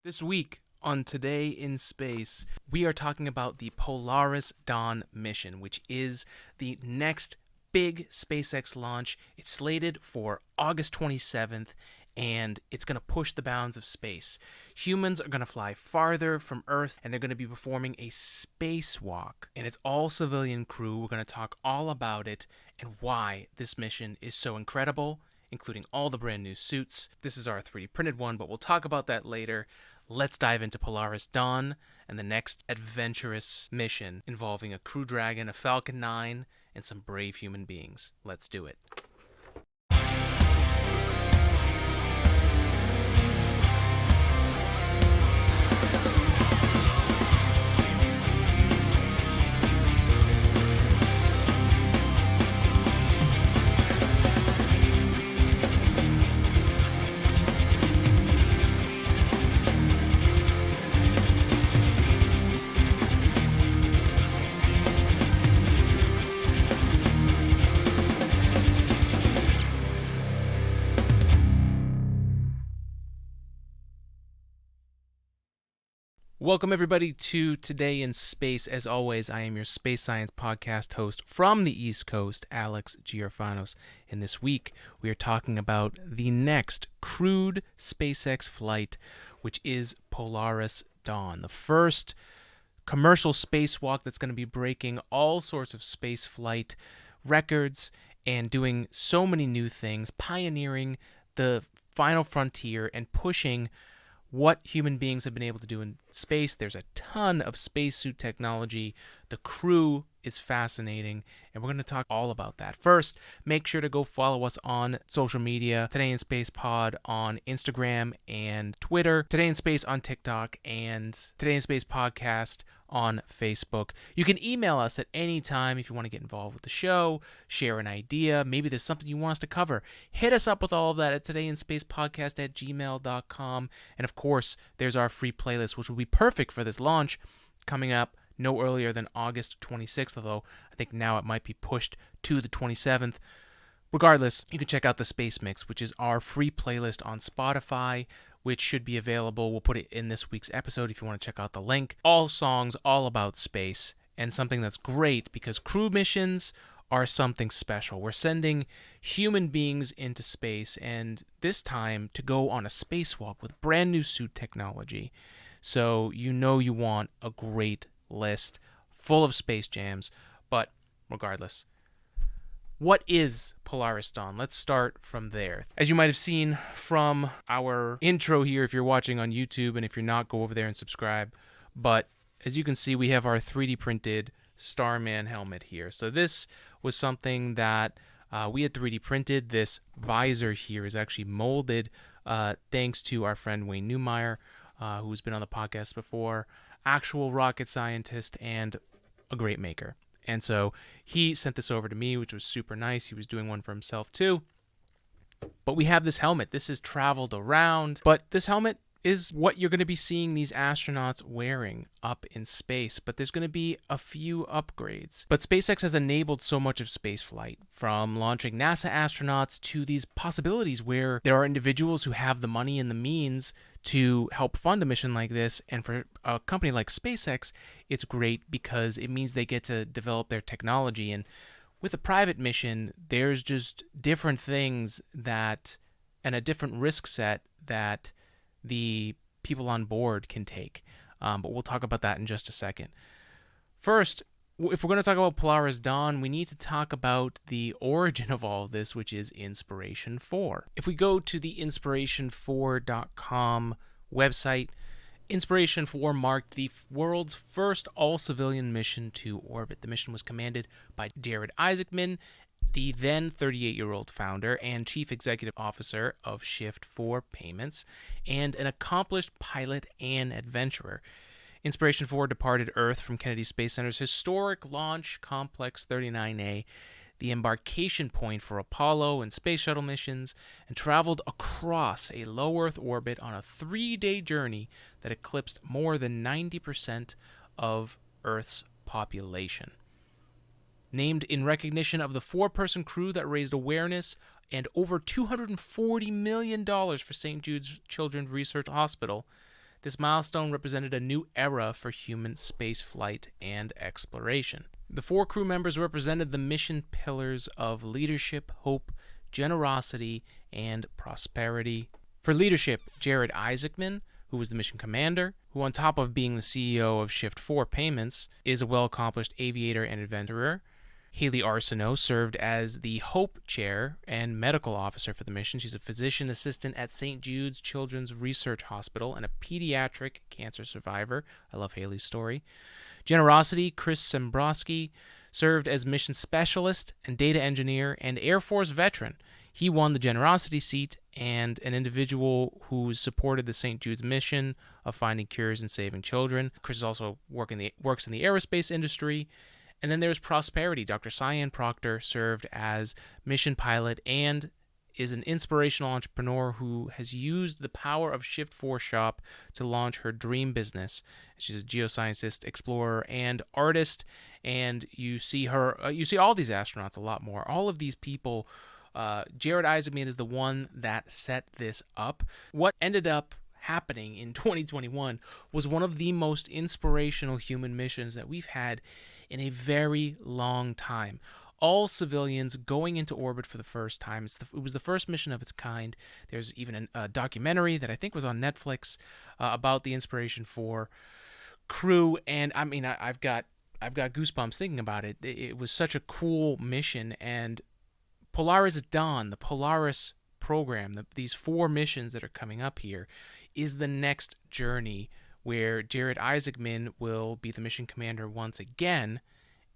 This week on Today in Space, we are talking about the Polaris Dawn mission, which is the next big SpaceX launch. It's slated for August 27th, and it's going to push the bounds of space. Humans are going to fly farther from Earth, and they're going to be performing a spacewalk. And it's all civilian crew. We're going to talk all about it and why this mission is so incredible, including all the brand new suits. This is our 3D printed one, but we'll talk about that later. Let's dive into Polaris Dawn and the next adventurous mission involving a Crew Dragon, a Falcon 9, and some brave human beings. Let's do it. Welcome, everybody, to Today in Space. As always, I am your space science podcast host from the East Coast, Alex Giorfanos. And this week, we are talking about the next crewed SpaceX flight, which is Polaris Dawn, the first commercial spacewalk that's going to be breaking all sorts of space flight records and doing so many new things, pioneering the final frontier and pushing what human beings have been able to do in space. There's a ton of spacesuit technology. The crew is fascinating, and we're going to talk all about that. First, make sure to go follow us on social media. Today in Space Pod on Instagram and Twitter. Today in Space on TikTok, and Today in Space Podcast on Facebook. You can email us at any time if you want to get involved with the show, share an idea, maybe there's something you want us to cover. Hit us up with all of that at todayinspacepodcast@gmail.com. And of course, there's our free playlist, which will be perfect for this launch, coming up no earlier than August 26th, although I think now it might be pushed to the 27th. Regardless, you can check out the Space Mix, which is our free playlist on Spotify, which should be available. We'll put it in this week's episode if you want to check out the link. All songs, all about space, and something that's great because crew missions are something special. We're sending human beings into space, and this time to go on a spacewalk with brand new suit technology. So you know you want a great list full of space jams, but regardless, what is Polaris Dawn? Let's start from there. As you might have seen from our intro here, if you're watching on YouTube, and if you're not, go over there and subscribe. But as you can see, we have our 3D printed Starman helmet here. So this was something that we had 3D printed. This visor here is actually molded thanks to our friend Wayne Newmeyer, who's been on the podcast before, actual rocket scientist and a great maker. And so he sent this over to me, which was super nice. He was doing one for himself too. But we have this helmet. This has traveled around, but this helmet is what you're going to be seeing these astronauts wearing up in space. But there's going to be a few upgrades. But SpaceX has enabled so much of spaceflight, from launching NASA astronauts to these possibilities where there are individuals who have the money and the means to help fund a mission like this. And for a company like SpaceX, it's great because it means they get to develop their technology. And with a private mission, there's just different things and a different risk set that the people on board can take. But we'll talk about that in just a second. First, if we're going to talk about Polaris Dawn, we need to talk about the origin of all of this, which is Inspiration 4. If we go to the inspiration4.com website, Inspiration 4 marked the world's first all-civilian mission to orbit. The mission was commanded by Jared Isaacman, the then 38-year-old founder and chief executive officer of Shift 4 Payments, and an accomplished pilot and adventurer. Inspiration 4 departed Earth from Kennedy Space Center's historic Launch Complex 39A, the embarkation point for Apollo and Space Shuttle missions, and traveled across a low Earth orbit on a 3-day journey that eclipsed more than 90% of Earth's population. Named in recognition of the 4-person crew that raised awareness and over $240 million for St. Jude's Children's Research Hospital, This milestone represented a new era for human spaceflight and exploration. The 4 crew members represented the mission pillars of leadership, hope, generosity, and prosperity. For leadership, Jared Isaacman, who was the mission commander, who on top of being the CEO of Shift 4 Payments, is a well-accomplished aviator and adventurer. Haley Arsenault served as the Hope Chair and medical officer for the mission. She's a physician assistant at St. Jude's Children's Research Hospital and a pediatric cancer survivor. I love Haley's story. Generosity, Chris Sembrowski served as mission specialist and data engineer and Air Force veteran. He won the generosity seat and an individual who supported the St. Jude's mission of finding cures and saving children. Chris is also works in the aerospace industry. And then there's prosperity. Dr. Cyan Proctor served as mission pilot and is an inspirational entrepreneur who has used the power of Shift 4 Shop to launch her dream business. She's a geoscientist, explorer, and artist. And you see all these astronauts a lot more. All of these people. Jared Isaacman is the one that set this up. What ended up happening in 2021 was one of the most inspirational human missions that we've had in a very long time. All civilians going into orbit for the first time. It was the first mission of its kind. There's even a documentary that I think was on Netflix about the inspiration for crew, and I mean I've got goosebumps thinking about it. It was such a cool mission, and Polaris Dawn, the Polaris Program, these 4 missions that are coming up here, is the next journey where Jared Isaacman will be the mission commander once again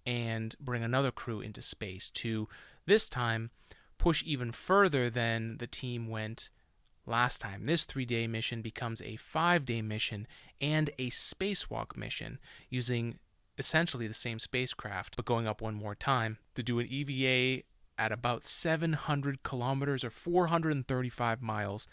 and bring another crew into space to, this time, push even further than the team went last time. This 3-day mission becomes a 5-day mission and a spacewalk mission using essentially the same spacecraft, but going up one more time to do an EVA at about 700 kilometers or 435 miles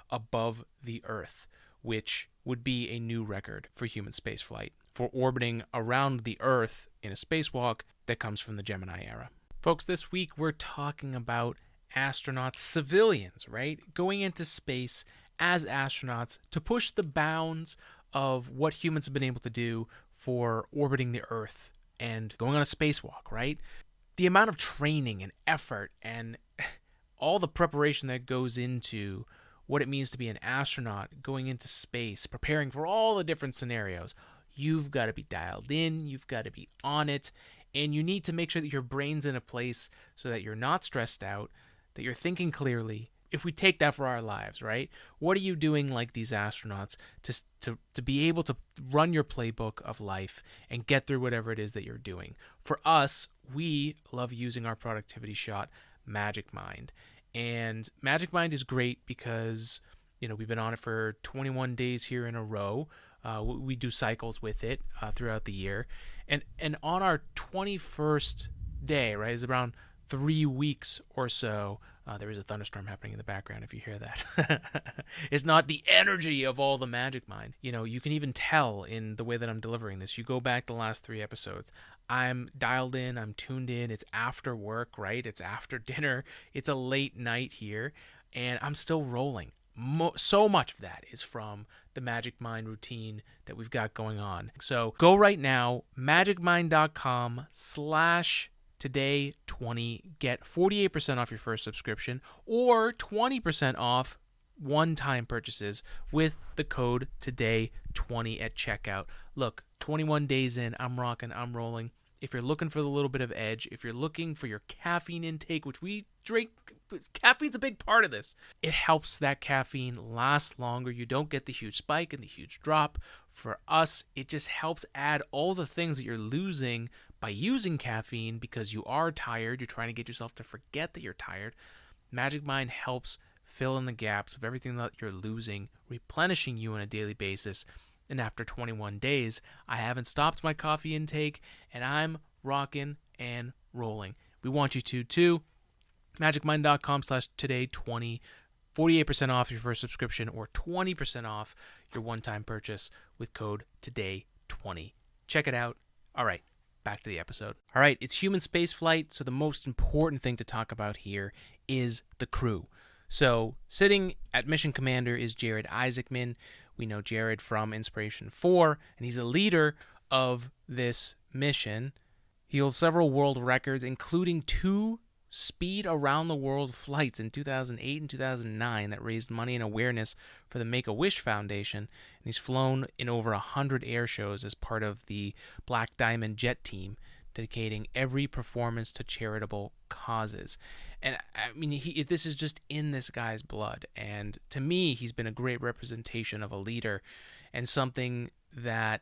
above the Earth, which would be a new record for human spaceflight, for orbiting around the Earth in a spacewalk that comes from the Gemini era. Folks, this week we're talking about astronauts, civilians, right? Going into space as astronauts to push the bounds of what humans have been able to do for orbiting the Earth and going on a spacewalk, right? The amount of training and effort and all the preparation that goes into what it means to be an astronaut, going into space, preparing for all the different scenarios. You've got to be dialed in, you've got to be on it, and you need to make sure that your brain's in a place so that you're not stressed out, that you're thinking clearly. If we take that for our lives, right? What are you doing like these astronauts to be able to run your playbook of life and get through whatever it is that you're doing? For us, we love using our productivity shot, Magic Mind. And Magic Mind is great because, we've been on it for 21 days here in a row. We do cycles with it throughout the year. And on our 21st day, right, is around 3 weeks or so. There is a thunderstorm happening in the background if you hear that. It's not the energy of all the Magic Mind. You can even tell in the way that I'm delivering this. You go back the last 3 episodes. I'm dialed in, I'm tuned in. It's after work, right? It's after dinner. It's a late night here, and I'm still rolling. So much of that is from the Magic Mind routine that we've got going on. So go right now, magicmind.com/today20. Get 48% off your first subscription or 20% off one-time purchases with the code today20 at checkout. Look, 21 days in, I'm rocking, I'm rolling. If you're looking for the little bit of edge, if you're looking for your caffeine intake, which we drink, caffeine's a big part of this. It helps that caffeine last longer. You don't get the huge spike and the huge drop. For us, it just helps add all the things that you're losing by using caffeine because you are tired. You're trying to get yourself to forget that you're tired. Magic Mind helps fill in the gaps of everything that you're losing, replenishing you on a daily basis. And after 21 days, I haven't stopped my coffee intake, and I'm rocking and rolling. We want you to, too. magicmind.com/today20. 48% off your first subscription or 20% off your one-time purchase with code today20. Check it out. All right, back to the episode. All right, it's human spaceflight, so the most important thing to talk about here is the crew. So sitting at Mission Commander is Jared Isaacman. We know Jared from Inspiration 4, and he's a leader of this mission. He holds several world records, including 2 speed around the world flights in 2008 and 2009 that raised money and awareness for the Make-A-Wish Foundation, and he's flown in over 100 air shows as part of the Black Diamond Jet team, dedicating every performance to charitable causes. And I mean, this is just in this guy's blood, and to me, he's been a great representation of a leader and something that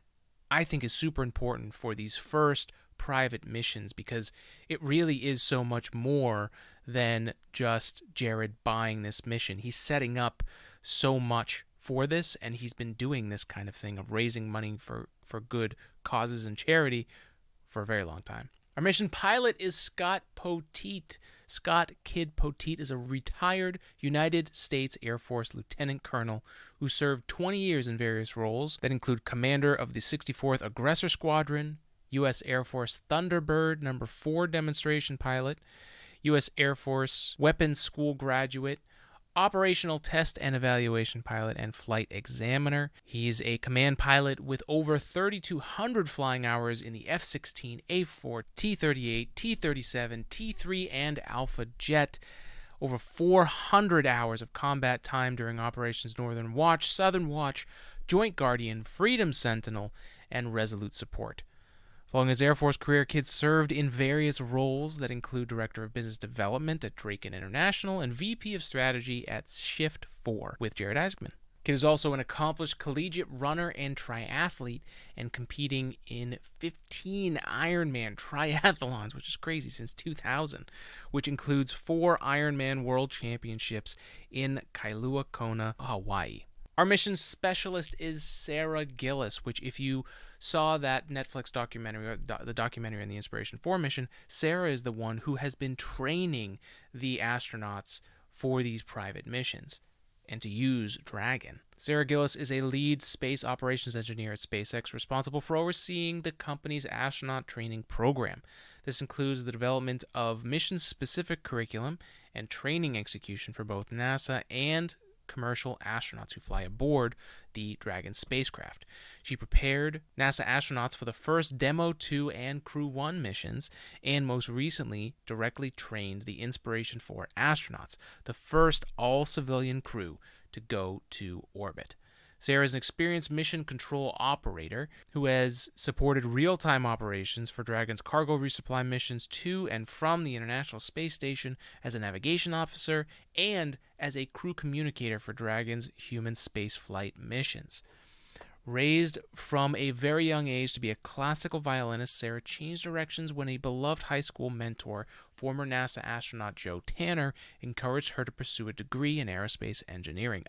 I think is super important for these first private missions, because it really is so much more than just Jared buying this mission. He's setting up so much for this, and he's been doing this kind of thing of raising money for good causes and charity for a very long time. Our mission pilot is Scott Poteet. Scott Kid Poteet is a retired United States Air Force lieutenant colonel who served 20 years in various roles that include commander of the 64th Aggressor Squadron, U.S. Air Force Thunderbird No. 4 demonstration pilot, U.S. Air Force Weapons School graduate, operational test and evaluation pilot, and flight examiner. He's a command pilot with over 3,200 flying hours in the F-16, A-4, T-38, T-37, T-3, and Alpha Jet. Over 400 hours of combat time during Operations Northern Watch, Southern Watch, Joint Guardian, Freedom Sentinel, and Resolute Support. Following his Air Force career, Kid served in various roles that include Director of Business Development at Draken International and VP of Strategy at Shift 4 with Jared Isaacman. Kid is also an accomplished collegiate runner and triathlete, and competing in 15 Ironman triathlons, which is crazy, since 2000, which includes 4 Ironman World Championships in Kailua Kona, Hawaii. Our mission specialist is Sarah Gillis, which if you saw that Netflix documentary, or the documentary on the Inspiration 4 mission, Sarah is the one who has been training the astronauts for these private missions and to use Dragon. Sarah Gillis is a lead space operations engineer at SpaceX, responsible for overseeing the company's astronaut training program. This includes the development of mission-specific curriculum and training execution for both NASA and commercial astronauts who fly aboard the Dragon spacecraft. She prepared NASA astronauts for the first Demo 2 and Crew 1 missions, and most recently directly trained the Inspiration 4 astronauts, the first all-civilian crew to go to orbit. Sarah is an experienced mission control operator who has supported real-time operations for Dragon's cargo resupply missions to and from the International Space Station as a navigation officer and as a crew communicator for Dragon's human spaceflight missions. Raised from a very young age to be a classical violinist, Sarah changed directions when a beloved high school mentor, former NASA astronaut Joe Tanner, encouraged her to pursue a degree in aerospace engineering.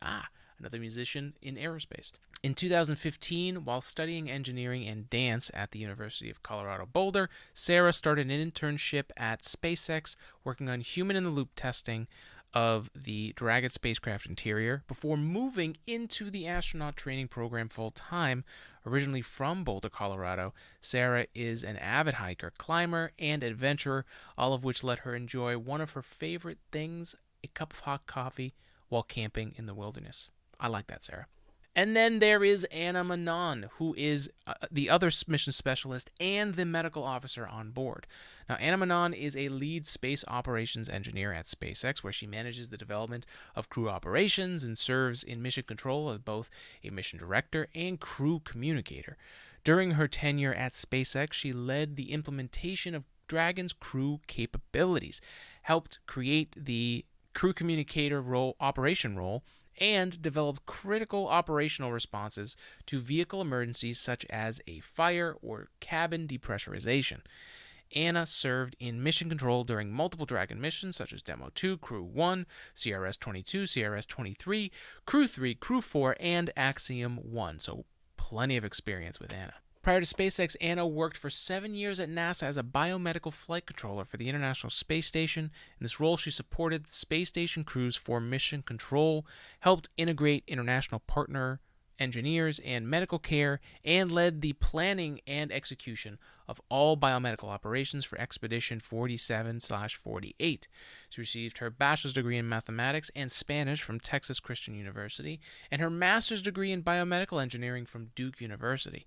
Another musician in aerospace. In 2015, while studying engineering and dance at the University of Colorado Boulder, Sarah started an internship at SpaceX, working on human-in-the-loop testing of the Dragon spacecraft interior before moving into the astronaut training program full-time. Originally from Boulder, Colorado, Sarah is an avid hiker, climber, and adventurer, all of which let her enjoy one of her favorite things, a cup of hot coffee, while camping in the wilderness. I like that, Sarah. And then there is Anna Manon, who is the other mission specialist and the medical officer on board. Now, Anna Manon is a lead space operations engineer at SpaceX, where she manages the development of crew operations and serves in mission control as both a mission director and crew communicator. During her tenure at SpaceX, she led the implementation of Dragon's crew capabilities, helped create the crew communicator operation role, and developed critical operational responses to vehicle emergencies such as a fire or cabin depressurization. Anna served in mission control during multiple Dragon missions such as Demo 2, Crew 1, CRS-22, CRS-23, Crew 3, Crew 4, and Axiom 1, so plenty of experience with Anna. Prior to SpaceX, Anna worked for 7 years at NASA as a biomedical flight controller for the International Space Station. In this role, she supported space station crews for mission control, helped integrate international partner engineers, and medical care, and led the planning and execution of all biomedical operations for Expedition 47/48. She received her bachelor's degree in mathematics and Spanish from Texas Christian University, and her master's degree in biomedical engineering from Duke University.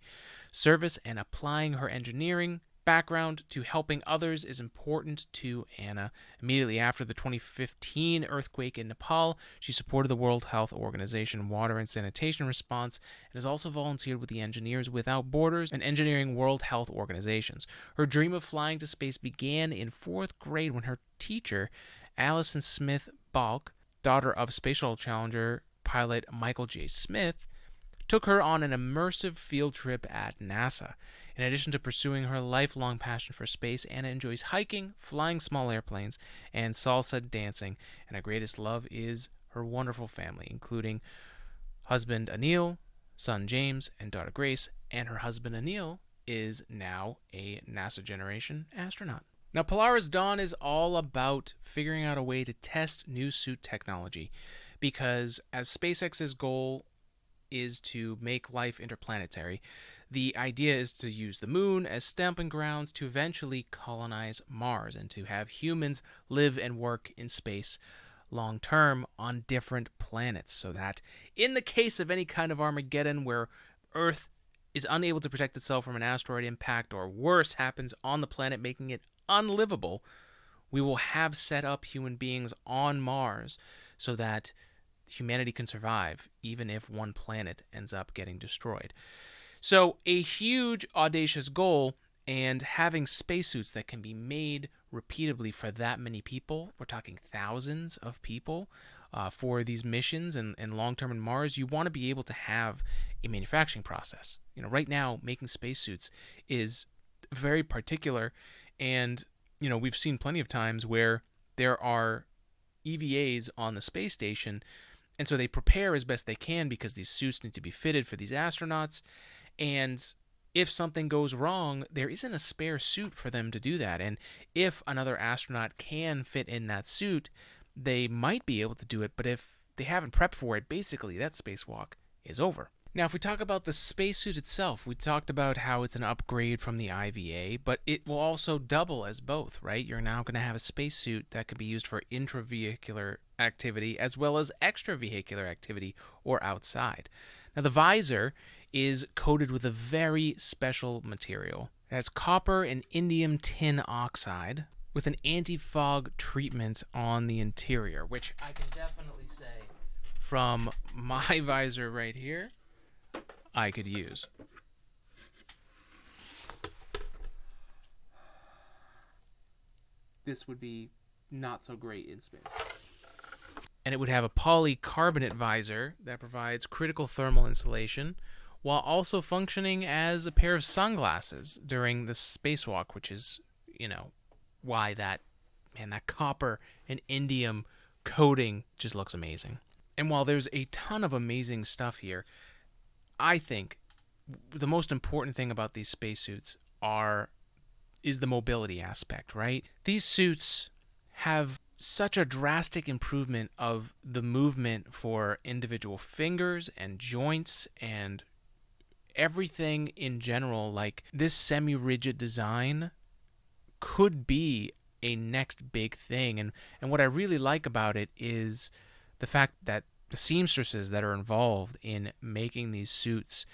Service and applying her engineering background to helping others is important to Anna. Immediately after the 2015 earthquake in Nepal, she supported the World Health Organization water and sanitation response and has also volunteered with the Engineers Without Borders and Engineering World Health Organizations. Her dream of flying to space began in 4th grade when her teacher, Allison Smith Balk, daughter of Space Shuttle Challenger pilot Michael J. Smith, took her on an immersive field trip at NASA. In addition to pursuing her lifelong passion for space, Anna enjoys hiking, flying small airplanes, and salsa dancing, and her greatest love is her wonderful family, including husband Anil, son James, and daughter Grace, and her husband Anil is now a NASA generation astronaut. Now, Polaris Dawn is all about figuring out a way to test new suit technology, because as SpaceX's goal is to make life interplanetary, the idea is to use the moon as stamping grounds to eventually colonize Mars and to have humans live and work in space long term on different planets, so that in the case of any kind of Armageddon where Earth is unable to protect itself from an asteroid impact or worse happens on the planet, making it unlivable, we will have set up human beings on Mars so that humanity can survive, even if one planet ends up getting destroyed. So a huge, audacious goal, and having spacesuits that can be made repeatedly for that many people, we're talking thousands of people, for these missions and long-term in Mars, you want to be able to have a manufacturing process. Right now, making spacesuits is very particular, and, we've seen plenty of times where there are EVAs on the space station, and so they prepare as best they can because these suits need to be fitted for these astronauts. And if something goes wrong, there isn't a spare suit for them to do that. And if another astronaut can fit in that suit, they might be able to do it. But if they haven't prepped for it, basically that spacewalk is over. Now, if we talk about the spacesuit itself, we talked about how it's an upgrade from the IVA, but it will also double as both, right? You're now going to have a spacesuit that can be used for intravehicular activity as well as extravehicular activity or outside. Now, the visor is coated with a very special material. It has copper and indium tin oxide with an anti-fog treatment on the interior, which I can definitely say from my visor right here, I could use. This would be not so great in space. And it would have a polycarbonate visor that provides critical thermal insulation while also functioning as a pair of sunglasses during the spacewalk, which is, why that copper and indium coating just looks amazing. And while there's a ton of amazing stuff here, I think the most important thing about these spacesuits is the mobility aspect, right? These suits have such a drastic improvement of the movement for individual fingers and joints and everything in general. Like, this semi-rigid design could be a next big thing. And what I really like about it is the fact that the seamstresses that are involved in making these suits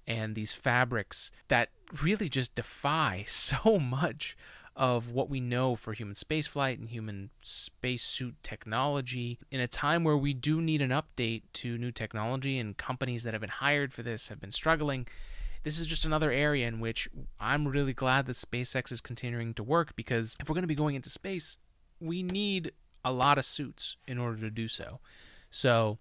and these fabrics that really just defy so much of what we know for human spaceflight and human spacesuit technology in a time where we do need an update to new technology, and companies that have been hired for this have been struggling. This is just another area in which I'm really glad that SpaceX is continuing to work, because if we're going to be going into space, we need a lot of suits in order to do so. So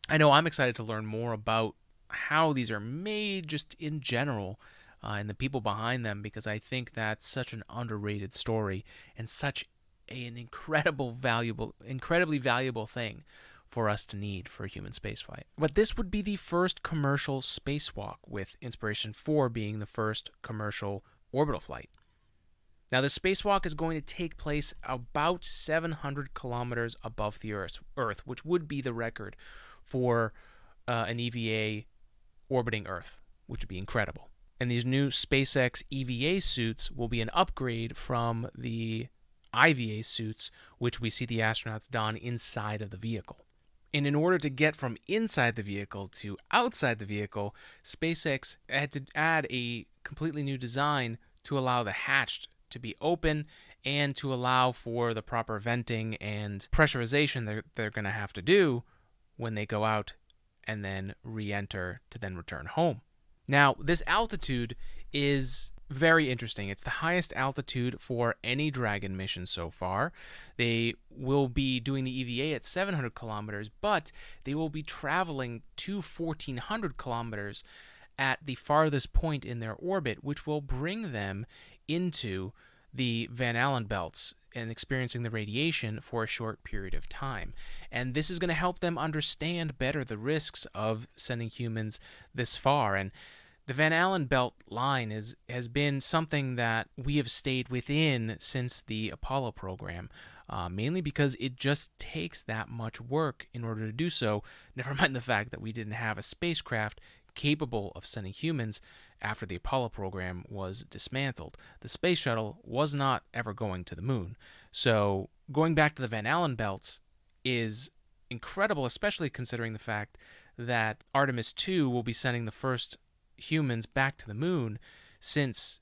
I know I'm excited to learn more about how these are made just in general, and the people behind them, because I think that's such an underrated story and such an incredibly valuable thing for us to need for human spaceflight. But this would be the first commercial spacewalk, with Inspiration 4 being the first commercial orbital flight. Now, the spacewalk is going to take place about 700 kilometers above the Earth, which would be the record for an EVA orbiting Earth, which would be incredible. And these new SpaceX EVA suits will be an upgrade from the IVA suits, which we see the astronauts don inside of the vehicle. And in order to get from inside the vehicle to outside the vehicle, SpaceX had to add a completely new design to allow the hatch to be open and to allow for the proper venting and pressurization they're going to have to do when they go out and then re-enter to then return home. Now, this altitude is very interesting. It's the highest altitude for any Dragon mission so far. They will be doing the EVA at 700 kilometers, but they will be traveling to 1,400 kilometers at the farthest point in their orbit, which will bring them into the Van Allen belts and experiencing the radiation for a short period of time. And this is going to help them understand better the risks of sending humans this far. And the Van Allen belt line has been something that we have stayed within since the Apollo program, mainly because it just takes that much work in order to do so, never mind the fact that we didn't have a spacecraft capable of sending humans after the Apollo program was dismantled. The space shuttle was not ever going to the moon. So going back to the Van Allen belts is incredible, especially considering the fact that Artemis 2 will be sending the first humans back to the moon since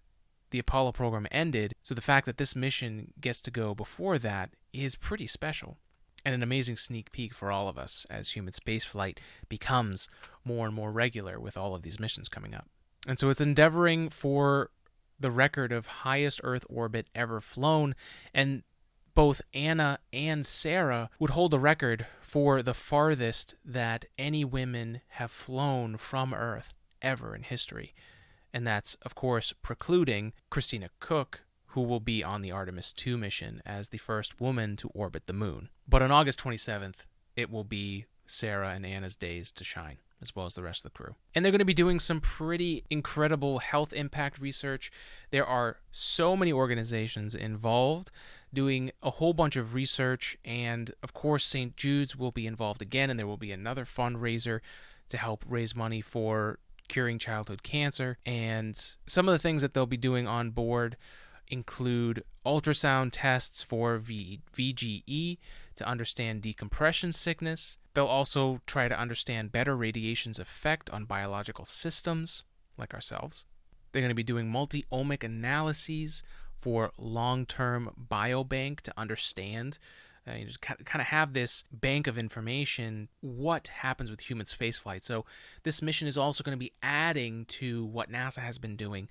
the Apollo program ended. So the fact that this mission gets to go before that is pretty special and an amazing sneak peek for all of us as human spaceflight becomes more and more regular with all of these missions coming up. And so it's endeavoring for the record of highest Earth orbit ever flown, and both Anna and Sarah would hold the record for the farthest that any women have flown from Earth ever in history. And that's, of course, precluding Christina Koch, who will be on the Artemis 2 mission as the first woman to orbit the moon. But on August 27th, it will be Sarah and Anna's days to shine, as well as the rest of the crew. And they're going to be doing some pretty incredible health impact research. There are so many organizations involved doing a whole bunch of research, and of course St. Jude's will be involved again, and there will be another fundraiser to help raise money for curing childhood cancer. And some of the things that they'll be doing on board include ultrasound tests for VGE to understand decompression sickness. They'll also try to understand better radiation's effect on biological systems, like ourselves. They're going to be doing multi-omic analyses for long-term biobank to understand, you just kind of have this bank of information, what happens with human spaceflight. So this mission is also going to be adding to what NASA has been doing.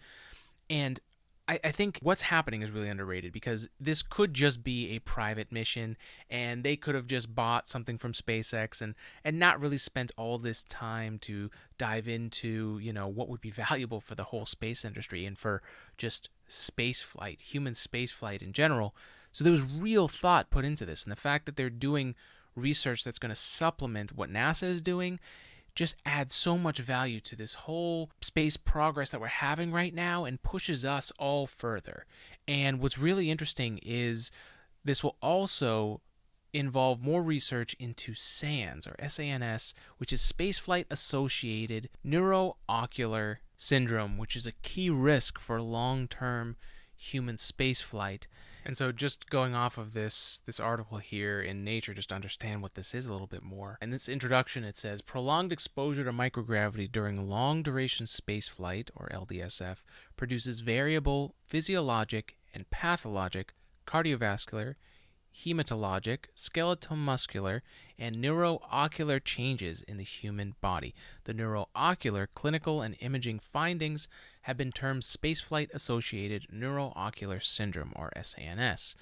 And I think what's happening is really underrated, because this could just be a private mission and they could have just bought something from SpaceX and not really spent all this time to dive into, what would be valuable for the whole space industry and for just spaceflight, human spaceflight in general. So there was real thought put into this, and the fact that they're doing research that's going to supplement what NASA is doing just adds so much value to this whole space progress that we're having right now and pushes us all further. And what's really interesting is this will also involve more research into SANS, or SANS, which is Spaceflight Associated Neuroocular Syndrome, which is a key risk for long-term human spaceflight. And so just going off of this article here in Nature, just to understand what this is a little bit more. In this introduction, it says, prolonged exposure to microgravity during long-duration spaceflight, or LDSF, produces variable physiologic and pathologic cardiovascular, hematologic, skeletal muscular, and neuroocular changes in the human body. The neuroocular clinical and imaging findings have been termed Spaceflight-Associated Neuroocular Syndrome, or SANS.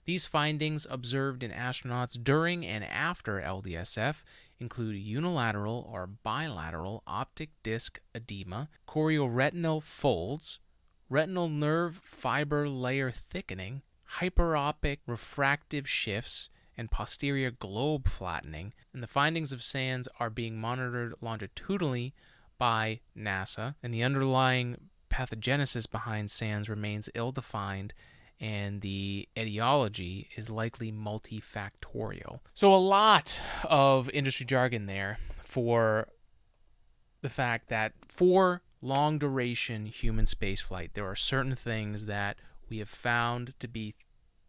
These findings observed in astronauts during and after LDSF include unilateral or bilateral optic disc edema, chorioretinal folds, retinal nerve fiber layer thickening, hyperopic refractive shifts, and posterior globe flattening. And the findings of SANS are being monitored longitudinally by NASA, and the underlying pathogenesis behind SANS remains ill-defined, and the etiology is likely multifactorial. So a lot of industry jargon there for the fact that for long-duration human spaceflight, there are certain things that we have found to be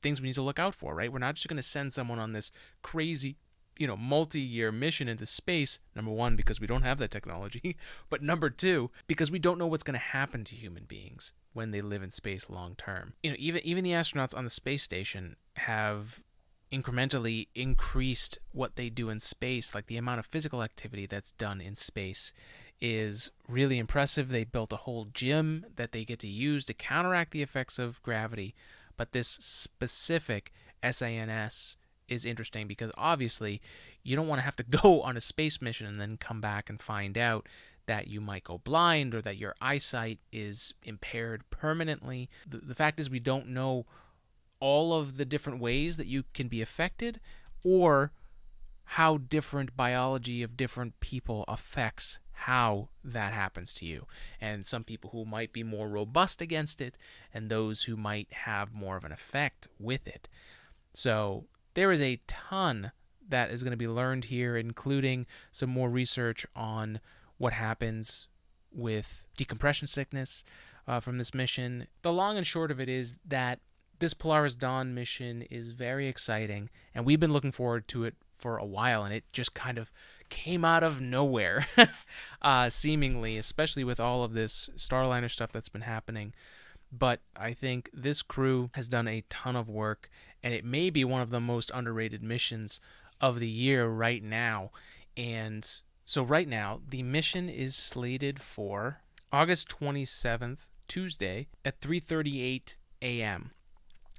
things we need to look out for, right? We're not just going to send someone on this crazy, multi-year mission into space, number one, because we don't have that technology, but number two, because we don't know what's going to happen to human beings when they live in space long term. Even the astronauts on the space station have incrementally increased what they do in space. Like, the amount of physical activity that's done in space is really impressive. They built a whole gym that they get to use to counteract the effects of gravity. But this specific SANS is interesting because obviously you don't want to have to go on a space mission and then come back and find out that you might go blind or that your eyesight is impaired permanently. The fact is, we don't know all of the different ways that you can be affected or how different biology of different people affects how that happens to you. And some people who might be more robust against it and those who might have more of an effect with it. So there is a ton that is going to be learned here, including some more research on what happens with decompression sickness from this mission. The long and short of it is that this Polaris Dawn mission is very exciting, and we've been looking forward to it for a while, and it just kind of came out of nowhere, seemingly, especially with all of this Starliner stuff that's been happening. But I think this crew has done a ton of work, and it may be one of the most underrated missions of the year right now. And so right now, the mission is slated for August 27th, Tuesday, at 3:38 a.m.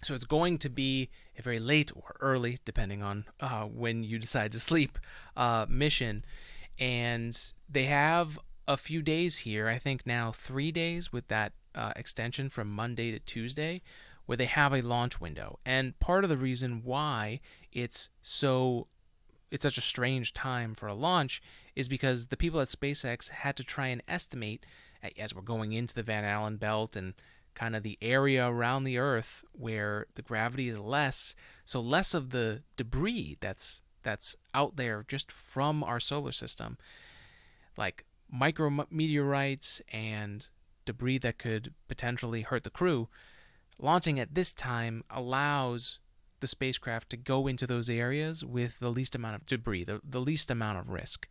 So it's going to be a very late or early, depending on when you decide to sleep, mission. And they have a few days here, I think now 3 days with that extension from Monday to Tuesday, where they have a launch window. And part of the reason why it's such a strange time for a launch is because the people at SpaceX had to try and estimate, as we're going into the Van Allen belt and kind of the area around the Earth where the gravity is less, so less of the debris that's out there just from our solar system, like micrometeorites and debris that could potentially hurt the crew. Launching at this time allows the spacecraft to go into those areas with the least amount of debris, the least amount of risk.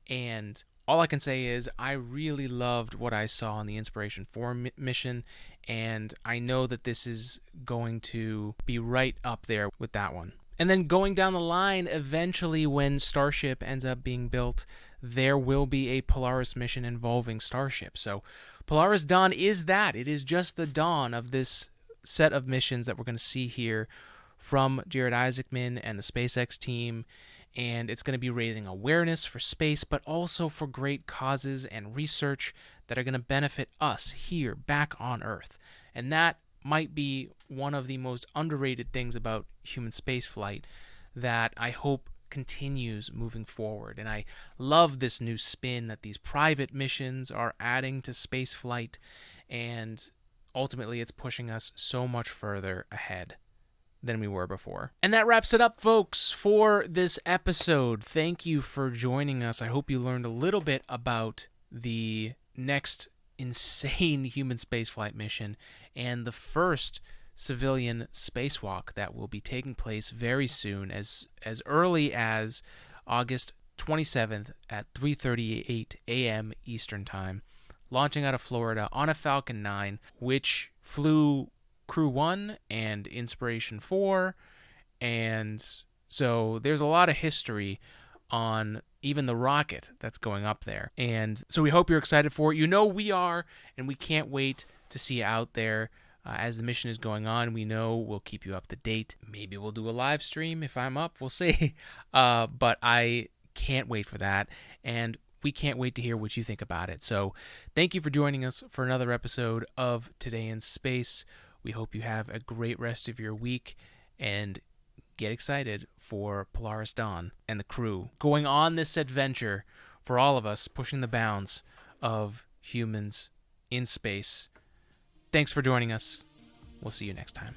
And all I can say is I really loved what I saw on the Inspiration 4 mission, and I know that this is going to be right up there with that one. And then going down the line, eventually when Starship ends up being built, there will be a Polaris mission involving Starship. So Polaris Dawn is that. It is just the dawn of this set of missions that we're going to see here from Jared Isaacman and the SpaceX team. And it's going to be raising awareness for space, but also for great causes and research that are going to benefit us here back on Earth. And that might be one of the most underrated things about human spaceflight that I hope continues moving forward. And I love this new spin that these private missions are adding to spaceflight, and ultimately it's pushing us so much further ahead than we were before. And that wraps it up, folks, for this episode. Thank you for joining us. I hope you learned a little bit about the next insane human spaceflight mission and the first civilian spacewalk that will be taking place very soon, as early as August 27th at 3:38 a.m. Eastern Time, launching out of Florida on a Falcon 9, which flew Crew 1 and Inspiration 4, and so there's a lot of history on even the rocket that's going up there. And so we hope you're excited for it. You know we are, and we can't wait to see you out there as the mission is going on. We know we'll keep you up to date. Maybe we'll do a live stream if I'm up. We'll see. But I can't wait for that, and we can't wait to hear what you think about it. So thank you for joining us for another episode of Today in Space. We hope you have a great rest of your week, and get excited for Polaris Dawn and the crew going on this adventure for all of us, pushing the bounds of humans in space. Thanks for joining us. We'll see you next time.